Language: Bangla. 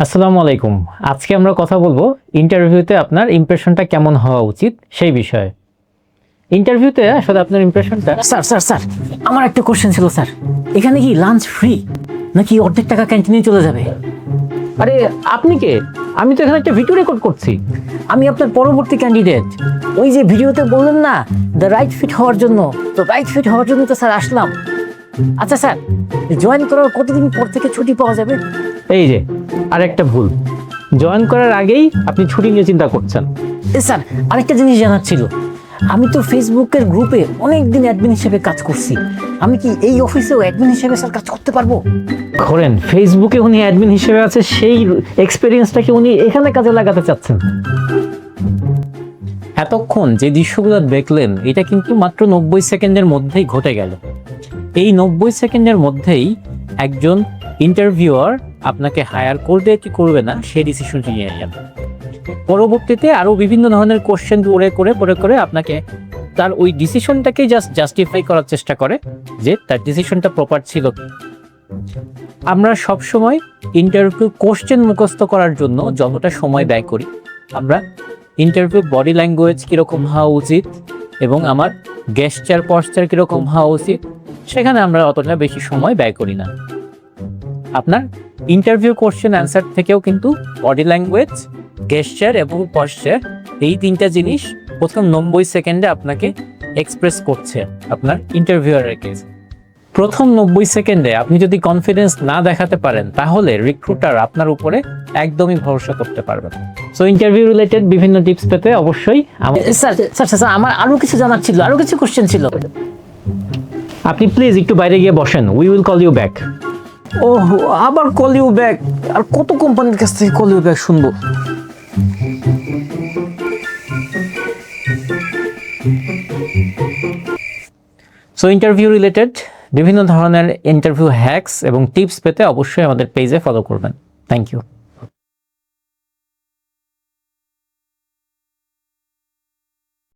আসসালামু আলাইকুম। আজকে আমরা কথা বলবো ইন্টারভিউতে আপনার ইমপ্রেশনটা কেমন হওয়া উচিত সেই বিষয়ে। ইন্টারভিউতে আসলে আপনার ইমপ্রেশনটা স্যার আমার একটা কোশ্চেন ছিল স্যার। এখানে কি লাঞ্চ ফ্রি নাকি অর্ধেক টাকা ক্যান্টিনে চলে যাবে? আরে আপনি কে? আমি তো এখানে একটা ভিডিও রেকর্ড করছি। আমি আপনার পরবর্তী ক্যান্ডিডেট। ওই যে ভিডিওতে বললেন না দ্য রাইট ফিট হওয়ার জন্য, তো রাইট ফিট হওয়ার জন্য তো স্যার আসলাম। আচ্ছা স্যার, জয়েন করার কতদিন পর থেকে ছুটি পাওয়া যাবে? এই যে আরেকটা ভুল, জয়েন করার আগেই আপনি ছুটি নিয়ে চিন্তা করছেন। স্যার আরেকটা জিনিস জানার ছিল, আমি তো ফেসবুকের গ্রুপে অনেক দিন অ্যাডমিন হিসেবে কাজ করছি। আমি কি এই অফিসেও অ্যাডমিন হিসেবে স্যার কাজ করতে পারবো? ধরেন ফেসবুকে উনি অ্যাডমিন হিসেবে আছে, সেই এক্সপেরিয়েন্সটাকে উনি এখানে কাজে লাগাতে চাচ্ছেন। এতক্ষণ যে দৃশ্যগুলো দেখলেন এটা কিন্তু মাত্র 90 সেকেন্ডের মধ্যেই ঘটে গেল। এই 90 সেকেন্ডের মধ্যেই একজন ইন্টারভিউয়ার আপনাকে হায়ার করবে কি করবে না সেই ডিসিশনটি নিয়ে নেন। পরবর্তীতে আরও বিভিন্ন ধরনের কোশ্চেন করে আপনাকে তার ওই ডিসিশনটাকেই জাস্টিফাই করার চেষ্টা করে যে তার ডিসিশনটা প্রপার ছিল। আমরা সবসময় ইন্টারভিউ কোশ্চেন মুখস্থ করার জন্য যতটা সময় ব্যয় করি, আমরা ইন্টারভিউ বডি ল্যাঙ্গুয়েজ কীরকম হওয়া উচিত এবং আমার গেস্টার পশ্চার কীরকম হওয়া উচিত সেখানে আমরা অতটা বেশি সময় ব্যয় করি না। আপনার ইন্টারভিউ কোশ্চেন অ্যান্সার থেকেও কিন্তু বডি ল্যাঙ্গুয়েজ, গেস্টার এবং পশ্চার এই তিনটা জিনিস প্রথম 90 সেকেন্ডে আপনাকে এক্সপ্রেস করছে আপনার ইন্টারভিউয়ারের কেস। প্রথম 90 সেকেন্ডে আপনি যদি কনফিডেন্স না দেখাতে পারেন তাহলে রিক্রুটার আপনার উপরে একদমই ভরসা করতে পারবে না। সো ইন্টারভিউ রিলেটেড বিভিন্ন টিপস পেতে অবশ্যই স্যার আমার আরো কিছু জানার ছিল, আরো কিছু কোশ্চেন ছিল। আপনি প্লিজ একটু বাইরে গিয়ে বসেন, we will call you back. ও আবার কল ইউ ব্যাক? আর কত কোম্পানির কাছ থেকে কল ইউ ব্যাক শুনবো? সো ইন্টারভিউ রিলেটেড বিভিন্ন ধরনের ইন্টারভিউ হ্যাকস এবং টিপস পেতে অবশ্যই আমাদের পেজে ফলো করবেন। Thank you.